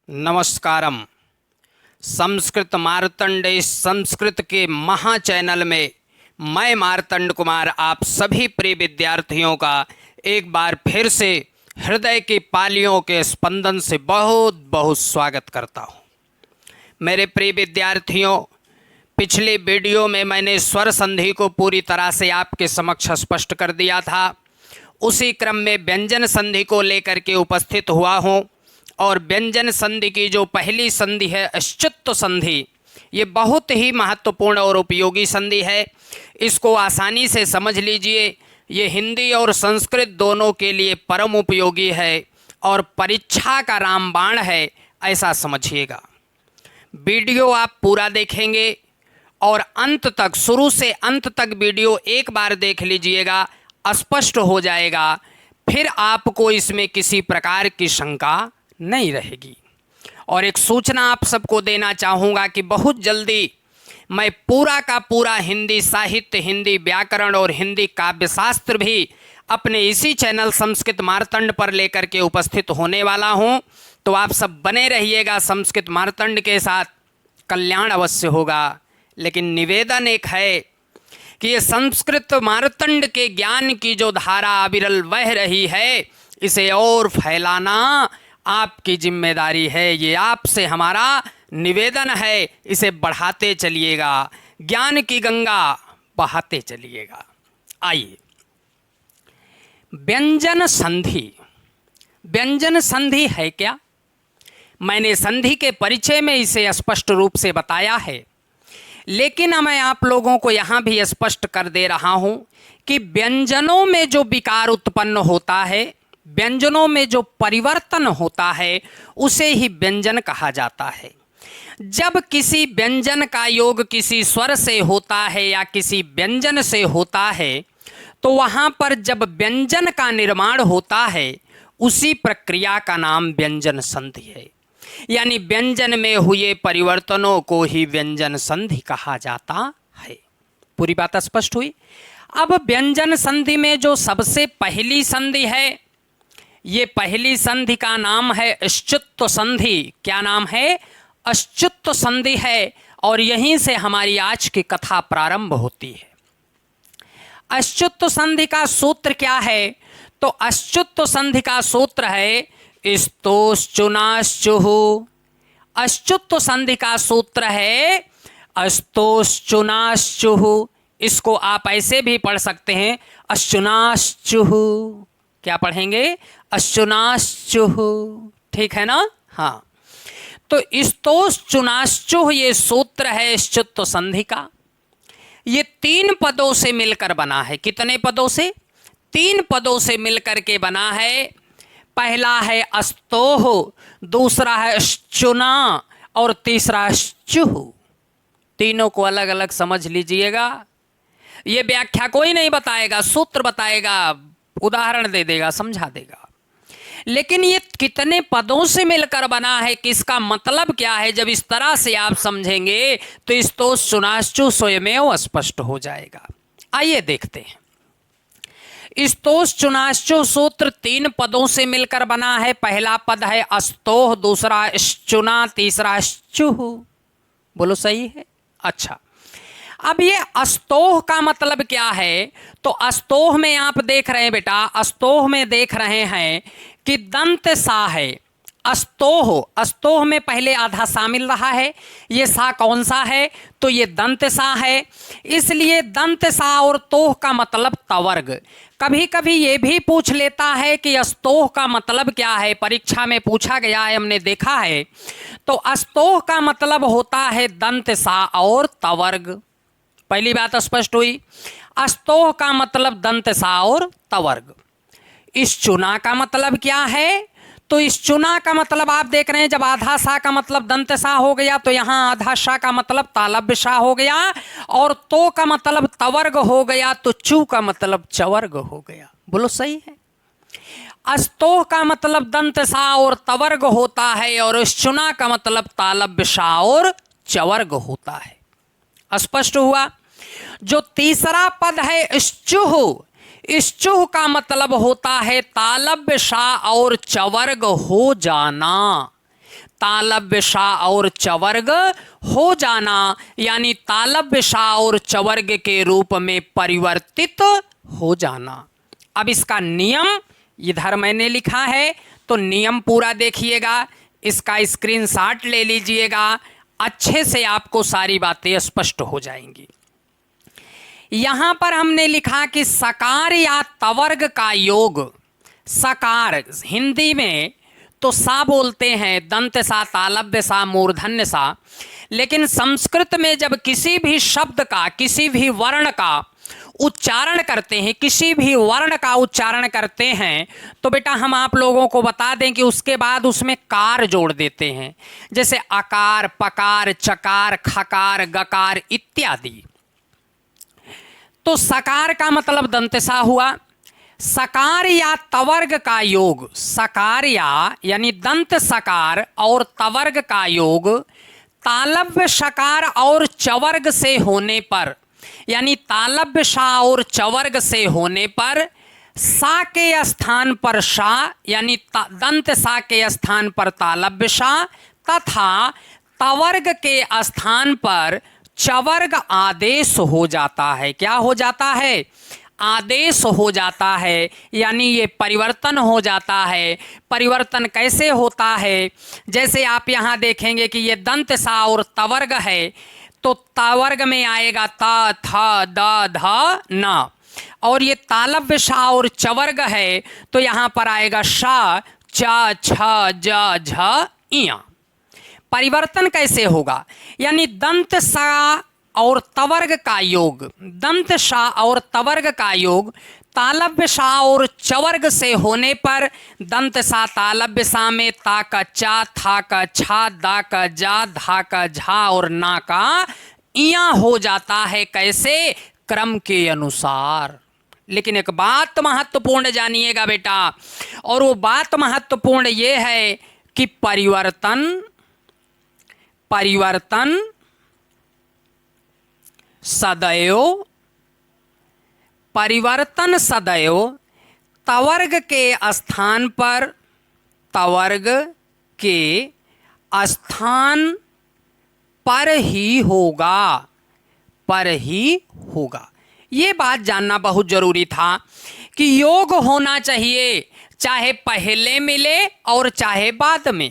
नमस्कारम। संस्कृत मार्तंडे संस्कृत के महा चैनल में मैं मार्तंड कुमार आप सभी प्रिय विद्यार्थियों का एक बार फिर से हृदय की पालियों के स्पंदन से बहुत बहुत स्वागत करता हूँ। मेरे प्रिय विद्यार्थियों, पिछले वीडियो में मैंने स्वर संधि को पूरी तरह से आपके समक्ष स्पष्ट कर दिया था। उसी क्रम में व्यंजन संधि को लेकर के उपस्थित हुआ हूँ और व्यंजन संधि की जो पहली संधि है अश्चुत्व संधि, ये बहुत ही महत्वपूर्ण और उपयोगी संधि है। इसको आसानी से समझ लीजिए। ये हिंदी और संस्कृत दोनों के लिए परम उपयोगी है और परीक्षा का रामबाण है, ऐसा समझिएगा। वीडियो आप पूरा देखेंगे और अंत तक, शुरू से अंत तक वीडियो एक बार देख लीजिएगा, स्पष्ट हो जाएगा। फिर आपको इसमें किसी प्रकार की शंका नहीं रहेगी। और एक सूचना आप सबको देना चाहूँगा कि बहुत जल्दी मैं पूरा का पूरा हिंदी साहित्य, हिंदी व्याकरण और हिंदी काव्यशास्त्र भी अपने इसी चैनल संस्कृत मार्तंड पर लेकर के उपस्थित होने वाला हूँ। तो आप सब बने रहिएगा संस्कृत मार्तंड के साथ, कल्याण अवश्य होगा। लेकिन निवेदन एक है कि ये संस्कृत मार्तंड के ज्ञान की जो धारा अविरल बह रही है, इसे और फैलाना आपकी जिम्मेदारी है। ये आपसे हमारा निवेदन है, इसे बढ़ाते चलिएगा, ज्ञान की गंगा बहाते चलिएगा। आइए, व्यंजन संधि। व्यंजन संधि है क्या? मैंने संधि के परिचय में इसे स्पष्ट रूप से बताया है, लेकिन मैं आप लोगों को यहाँ भी स्पष्ट कर दे रहा हूँ कि व्यंजनों में जो विकार उत्पन्न होता है, व्यंजनों में जो परिवर्तन होता है, उसे ही व्यंजन कहा जाता है। जब किसी व्यंजन का योग किसी स्वर से होता है या किसी व्यंजन से होता है, तो वहाँ पर जब व्यंजन का निर्माण होता है, उसी प्रक्रिया का नाम व्यंजन संधि है। यानी व्यंजन में हुए परिवर्तनों को ही व्यंजन संधि कहा जाता है। पूरी बात स्पष्ट हुई। अब व्यंजन संधि में जो सबसे पहली संधि है, ये पहली संधि का नाम है अश्चुत्व संधि। क्या नाम है? अश्चुत्व संधि है। और यहीं से हमारी आज की कथा प्रारंभ होती है। अश्चुत्व संधि का सूत्र क्या है? तो अश्चुत्व संधि का सूत्र है स्तोश्चुनाश्चुः। अश्चुत्व संधि का सूत्र है अस्तोश्चुनाश्चुः। इसको आप ऐसे भी पढ़ सकते हैं अश्चुनाश्चुः। क्या पढ़ेंगे? अश्चुनाश्चुः। ठीक है ना? हाँ, तो स्तोश्चुनाश्चुः ये सूत्र है अश्चुत्व संधि का। ये 3 पदों से मिलकर बना है। कितने पदों से? 3 पदों से मिलकर के बना है। पहला है अस्तोह, दूसरा है अश्चुना और तीसरा अश्चुः। तीनों को अलग अलग समझ लीजिएगा। ये व्याख्या कोई नहीं बताएगा, सूत्र बताएगा, उदाहरण दे देगा, समझा देगा। लेकिन ये कितने पदों से मिलकर बना है, किसका मतलब क्या है, जब इस तरह से आप समझेंगे तो स्तोश्चुनाश्चुः स्वयमेव स्पष्ट हो जाएगा। आइए देखते हैं। स्तोश्चुनाश्चुः सूत्र 3 पदों से मिलकर बना है। पहला पद है अस्तोह, दूसरा अश्चुना, तीसरा अश्चुः। बोलो सही है? अच्छा, अब ये अस्तोह का मतलब क्या है? तो अस्तोह में आप देख रहे हैं बेटा, अस्तोह में देख रहे हैं कि दंत सा है। अस्तोह, अस्तोह में पहले आधा सा मिल रहा है। ये सा कौन सा है? तो ये दंत सा है। इसलिए दंत सा और तोह का मतलब तवर्ग। कभी कभी ये भी पूछ लेता है कि अस्तोह का मतलब क्या है, परीक्षा में पूछा गया है, हमने देखा है। तो अस्तोह का मतलब होता है दंत सा और तवर्ग। पहली बात स्पष्ट हुई। अस्तोह का मतलब दंत सा और तवर्ग। इस चुना का मतलब क्या है? तो इस चुना का मतलब आप देख रहे हैं, जब आधा सा का मतलब दंत सा हो गया, तो यहाँ आधा सा का मतलब तालव्य सा हो गया, और तो का मतलब तवर्ग हो गया, तो चू का मतलब चवर्ग हो गया। बोलो सही है? अस्तोह का मतलब दंत सा और तवर्ग होता है, और इस चुना का मतलब तालव्य सा और चवर्ग होता है। स्पष्ट हुआ? जो तीसरा पद है श्चुः, श्चुः का मतलब होता है तालव्य सा और चवर्ग हो जाना। तालव्य सा और चवर्ग हो जाना, यानी तालव्य सा और चवर्ग के रूप में परिवर्तित हो जाना। अब इसका नियम इधर मैंने लिखा है, तो नियम पूरा देखिएगा, इसका स्क्रीनशॉट ले लीजिएगा, अच्छे से आपको सारी बातें स्पष्ट हो जाएंगी। यहां पर हमने लिखा कि सकार या तवर्ग का योग, सकार हिंदी में तो सा बोलते हैं, दंत सा, तालव्य सा, मूर्धन्य सा, लेकिन संस्कृत में जब किसी भी शब्द का, किसी भी वर्ण का उच्चारण करते हैं, किसी भी वर्ण का उच्चारण करते हैं, तो बेटा हम आप लोगों को बता दें कि उसके बाद उसमें कार जोड़ देते हैं, जैसे अकार, पकार, चकार, खकार, गकार इत्यादि। तो सकार का मतलब दंतसा हुआ। सकार या तवर्ग का योग, सकार यानी दंत सकार और तवर्ग का योग तालव्य सकार और चवर्ग से होने पर, यानी तालव्य सा और चवर्ग से होने पर सा के स्थान पर सा, यानी दंत सा के स्थान पर तालव्य सा तथा तवर्ग के स्थान पर चवर्ग आदेश हो जाता है। क्या हो जाता है? आदेश हो जाता है, यानी ये परिवर्तन हो जाता है। परिवर्तन कैसे होता है? जैसे आप यहाँ देखेंगे कि ये दंत सा और तवर्ग है, तो तवर्ग में आएगा त, थ, द, ध, न, और ये तालव्य सा और चवर्ग है, तो यहाँ पर आएगा श, च, छ, ज, झ, इया। परिवर्तन कैसे होगा? यानी दंत सा और तवर्ग का योग, दंत सा और तवर्ग का योग तालव्य सा और चवर्ग से होने पर दंत सा तालव्य सा में ता का चा, था का छा, दा का जा, धा का झा और ना का इया हो जाता है। कैसे? क्रम के अनुसार। लेकिन एक बात महत्वपूर्ण जानिएगा बेटा, और वो बात महत्वपूर्ण ये है कि परिवर्तन सदैव, परिवर्तन सदैव तवर्ग के स्थान पर, तवर्ग के स्थान पर ही होगा, पर ही होगा। ये बात जानना बहुत जरूरी था कि योग होना चाहिए, चाहे पहले मिले और चाहे बाद में,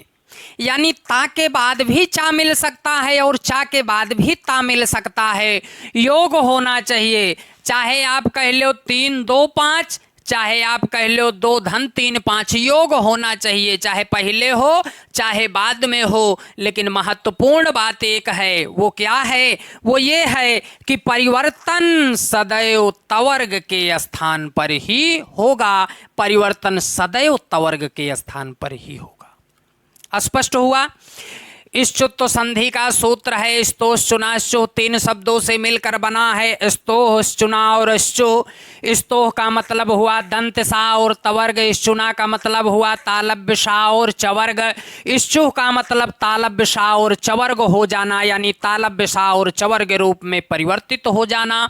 यानी ता के बाद भी चा मिल सकता है और चा के बाद भी ता मिल सकता है। योग होना चाहिए, चाहे आप कह लो 3 2 5, चाहे आप कह लो 2 धन 3 5, योग होना चाहिए, चाहे पहले हो चाहे बाद में हो। लेकिन महत्वपूर्ण बात एक है, वो क्या है? वो ये है कि परिवर्तन सदैव तवर्ग के स्थान पर ही होगा, परिवर्तन सदैव तवर्ग के स्थान पर ही होगा। स्पष्ट हुआ? इश्चुत्व संधि का सूत्र है स्तोष चुनाश्चो, 3 शब्दों से मिलकर बना है। स्तोह, चुना और श्चो। स्तोह का मतलब हुआ दंत सा और तवर्ग, चुना का मतलब हुआ तालव्य सा और चवर्ग, इश्चुह का मतलब तालव्य सा और चवर्ग हो जाना, यानी तालव्य सा और चवर्ग रूप में परिवर्तित हो जाना।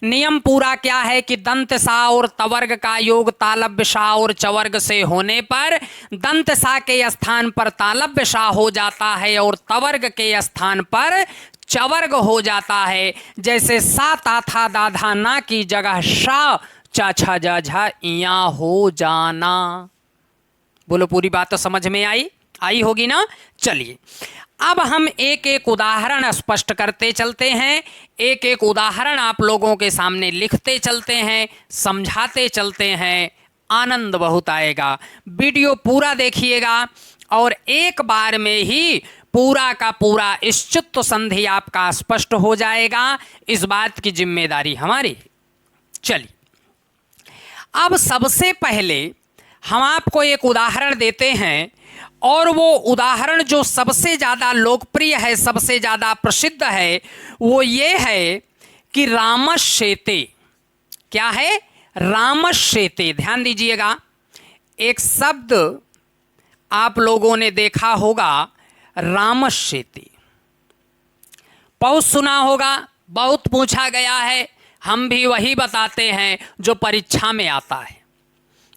नियम पूरा क्या है कि दंत सा और तवर्ग का योग तालव्य सा और चवर्ग से होने पर दंत सा के स्थान पर तालव्य सा हो जाता है और तवर्ग के स्थान पर चवर्ग हो जाता है। जैसे सा ता था दा धा ना की जगह शा चा छा जा झा इया हो जाना। बोलो, पूरी बात तो समझ में आई होगी ना? चलिए अब हम एक एक उदाहरण स्पष्ट करते चलते हैं, एक एक उदाहरण आप लोगों के सामने लिखते चलते हैं, समझाते चलते हैं, आनंद बहुत आएगा। वीडियो पूरा देखिएगा और एक बार में ही पूरा का पूरा इश्चुत्व संधि आपका स्पष्ट हो जाएगा। इस बात की जिम्मेदारी हमारी। चलिए अब सबसे पहले हम आपको एक उदाहरण देते हैं, और वो उदाहरण जो सबसे ज़्यादा लोकप्रिय है, सबसे ज़्यादा प्रसिद्ध है, वो ये है कि रामश्चेते। क्या है? रामश्चेते। ध्यान दीजिएगा, एक शब्द आप लोगों ने देखा होगा, रामश्चेते। बहुत सुना होगा, बहुत पूछा गया है, हम भी वही बताते हैं जो परीक्षा में आता है।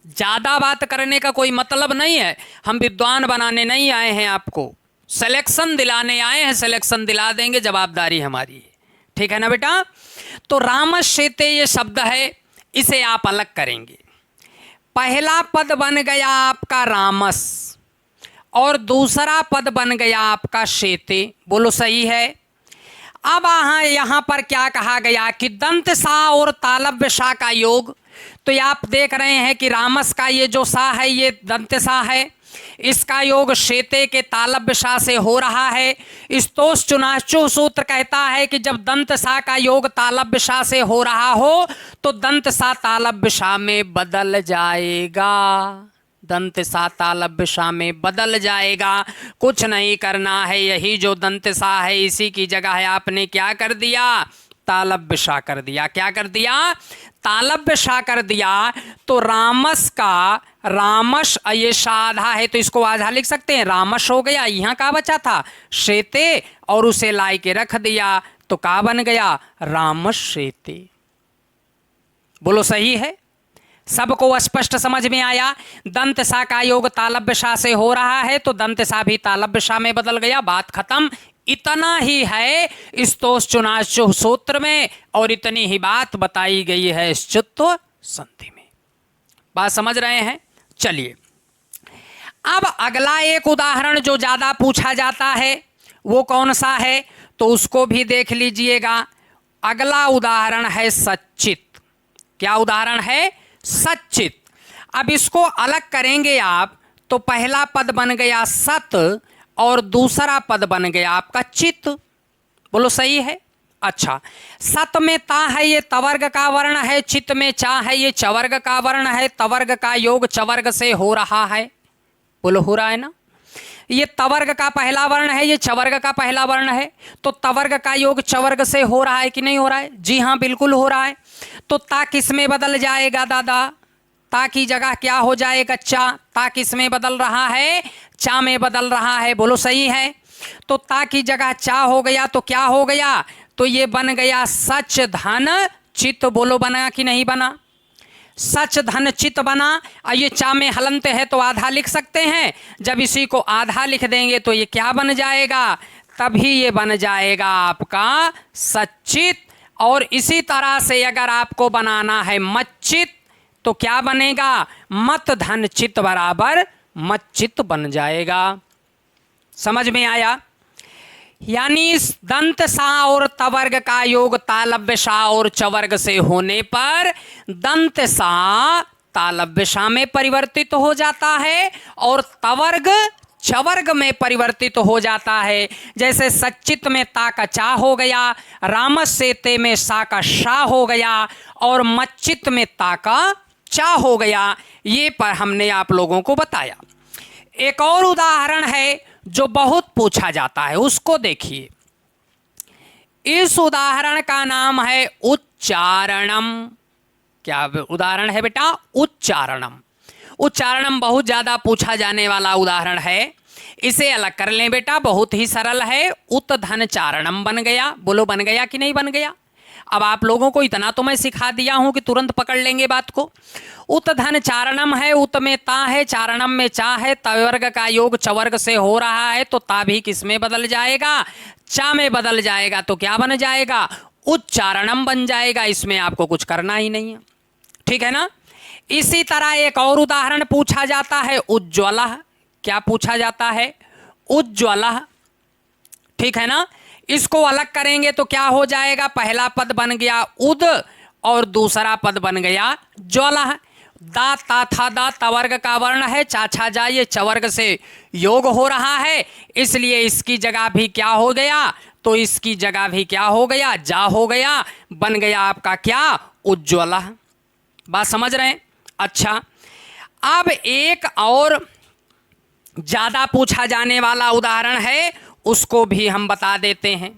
ज़्यादा बात करने का कोई मतलब नहीं है। हम विद्वान बनाने नहीं आए हैं, आपको सिलेक्शन दिलाने आए हैं। सिलेक्शन दिला देंगे, जवाबदारी हमारी है। ठीक है ना बेटा। तो रामश्चेते ये शब्द है, इसे आप अलग करेंगे। पहला पद बन गया आपका रामस और दूसरा पद बन गया आपका शेते। बोलो सही है। अब यहाँ पर क्या कहा गया कि दंत सा और तालव्य सा का योग। तो ये आप देख रहे हैं कि रामस का ये जो सा है ये दंत सा है, इसका योग शेते के तालव्य सा से हो रहा है। स्तोष चुनाचु सूत्र कहता है कि जब दंत सा का योग तालव्य सा से हो रहा हो तो दंत सा तालव्य सा में बदल जाएगा। दंत सा तालव्य सा में बदल जाएगा। कुछ नहीं करना है, यही जो दंत सा है इसी की जगह है आपने क्या कर दिया, तालव्य सा कर दिया। क्या कर दिया, तालव्य सा कर दिया। तो रामस का रामश, ये साधा है तो इसको आधा लिख सकते हैं, रामश हो गया। यहाँ का बचा था शेते और उसे लाई के रख दिया तो का बन गया, रामश शेते। बोलो सही है। सबको स्पष्ट समझ में आया। दंत सा का योग तालव्य सा से हो रहा है तो दंत सा भी तालव्य सा में बदल गया। बात खत्म। इतना ही है स्तोष चुनाचु सूत्र में और इतनी ही बात बताई गई है च्युत्व संधि में। बात समझ रहे हैं। चलिए अब अगला एक उदाहरण जो ज्यादा पूछा जाता है वो कौन सा है, तो उसको भी देख लीजिएगा। अगला उदाहरण है सच्चित। क्या उदाहरण है, सच्चित। अब इसको अलग करेंगे आप तो पहला पद बन गया सत और दूसरा पद बन गया आपका चित। बोलो सही है। अच्छा, सत में ता है ये तवर्ग का वर्ण है, चित में चा है ये चवर्ग का वर्ण है। तवर्ग का योग चवर्ग से हो रहा है। बोलो हो रहा है ना। ये तवर्ग का पहला वर्ण है, ये चवर्ग का पहला वर्ण है। तो तवर्ग का योग चवर्ग से हो रहा है कि नहीं हो रहा है? जी हाँ, बिल्कुल हो रहा है। तो ता किस में बदल जाएगा दादा? ता की जगह क्या हो जाएगा, चा। ता किस में बदल रहा है, चा में बदल रहा है। बोलो सही है। तो ता की जगह चा हो गया तो क्या हो गया, तो ये बन गया सच धन चित। बोलो बना कि नहीं बना, सच धन चित बना। ये चा में हलंत है तो आधा लिख सकते हैं। जब इसी को आधा लिख देंगे तो ये क्या बन जाएगा, तभी ये बन जाएगा आपका सच्चित। और इसी तरह से अगर आपको बनाना है मच्चित तो क्या बनेगा, मत धन चित बराबर मच्चित बन जाएगा। समझ में आया। यानी दंत सा और तवर्ग का योग तालव्य सा और चवर्ग से होने पर दंत सा तालव्य सा में परिवर्तित हो जाता है और तवर्ग चवर्ग में परिवर्तित हो जाता है। जैसे सच्चित में ता का चा हो गया, रामसेते में सा का शा हो गया और मच्चित में ता का चा हो गया। ये पर हमने आप लोगों को बताया। एक और उदाहरण है जो बहुत पूछा जाता है, उसको देखिए। इस उदाहरण का नाम है उच्चारणम। क्या उदाहरण है बेटा, उच्चारणम। उच्चारणम बहुत ज्यादा पूछा जाने वाला उदाहरण है। इसे अलग कर लें बेटा, बहुत ही सरल है। उत धन चारणम बन गया। बोलो बन गया कि नहीं बन गया। अब आप लोगों को इतना तो मैं सिखा दिया हूं कि तुरंत पकड़ लेंगे बात को। उत धन चारणम है, उत में ता है, चारणम में चा है। तवर्ग का योग चवर्ग से हो रहा है तो ता भी किस में बदल जाएगा, चा में बदल जाएगा। तो क्या बन जाएगा, उच्चारणम बन जाएगा। इसमें आपको कुछ करना ही नहीं है। ठीक है ना। इसी तरह एक और उदाहरण पूछा जाता है उज्ज्वल। क्या पूछा जाता है, उज्ज्वल। ठीक है ना। इसको अलग करेंगे तो क्या हो जाएगा, पहला पद बन गया उद और दूसरा पद बन गया ज्वल। दा ता था दा तवर्ग का वर्ण है, चाछा जा ये चवर्ग से योग हो रहा है, इसलिए इसकी जगह भी क्या हो गया, तो इसकी जगह भी क्या हो गया, जा हो गया। बन गया आपका क्या, उज्ज्वल। बात समझ रहे हैं। अच्छा, अब एक और ज्यादा पूछा जाने वाला उदाहरण है, उसको भी हम बता देते हैं।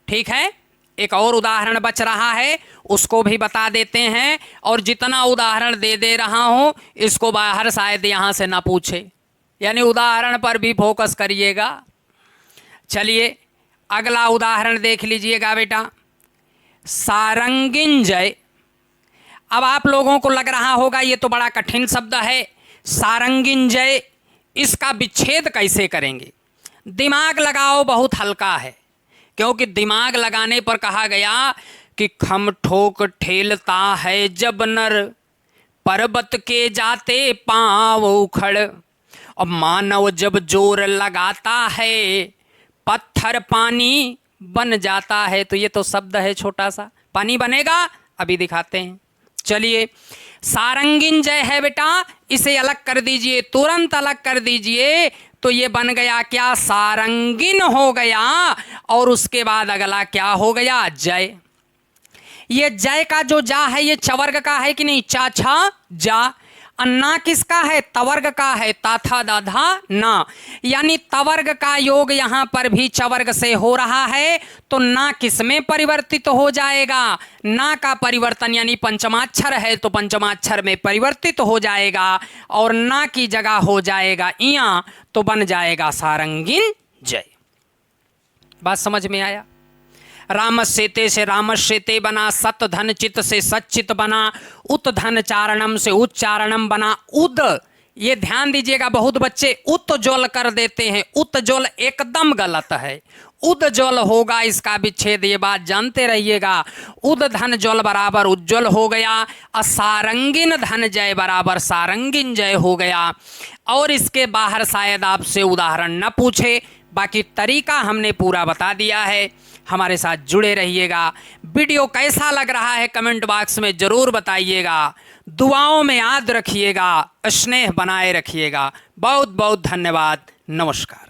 ठीक है, एक और उदाहरण बच रहा है, उसको भी बता देते हैं। और जितना उदाहरण दे रहा हूं इसको बाहर शायद यहां से ना पूछे, यानी उदाहरण पर भी फोकस करिएगा। चलिए अगला उदाहरण देख लीजिएगा बेटा। सारंगिन जय। अब आप लोगों को लग रहा होगा ये तो बड़ा कठिन शब्द है, सारंगिन जय, इसका विच्छेद कैसे करेंगे? दिमाग लगाओ, बहुत हल्का है, क्योंकि दिमाग लगाने पर कहा गया कि खम ठोक ठेलता है जब नर, पर्वत के जाते पांव उखड़, और मानव जब जोर लगाता है, पत्थर पानी बन जाता है। तो ये तो शब्द है छोटा सा, पानी बनेगा अभी दिखाते हैं। चलिए, सारंगिन जय है बेटा, इसे अलग कर दीजिए, तुरंत अलग कर दीजिए, तो ये बन गया क्या? सारंगिन हो गया। और उसके बाद अगला क्या हो गया? जय। ये जय का जो जा है ये चवर्ग का है कि नहीं? चा छा जा। अन्ना किसका है? तवर्ग का है, ताथा दाधा ना, यानी तवर्ग का योग यहां पर भी चवर्ग से हो रहा है। तो ना किस में परिवर्तित हो जाएगा? ना का परिवर्तन यानी पंचमाक्षर है तो पंचमाक्षर में परिवर्तित हो जाएगा, और ना की जगह हो जाएगा इया, तो बन जाएगा सारंगिन जय। बात समझ में आया? रामस्येते से रामस्येते बना, सत धन चित से सच्चित बना, उत धन चारणम से उच्चारणम बना। उद, ये ध्यान दीजिएगा, बहुत बच्चे उतज्वल कर देते हैं, उतज्वल एकदम गलत है, उदज्वल होगा इसका विच्छेद, ये बात जानते रहिएगा। उद धन ज्वल बराबर उज्ज्वल हो गया, सारंगिन धन जय बराबर सारंगिन जय हो गया। और इसके बाहर शायद आपसे उदाहरण न पूछे, बाकी तरीका हमने पूरा बता दिया है। हमारे साथ जुड़े रहिएगा। वीडियो कैसा लग रहा है कमेंट बॉक्स में ज़रूर बताइएगा। दुआओं में याद रखिएगा, स्नेह बनाए रखिएगा। बहुत बहुत धन्यवाद। नमस्कार।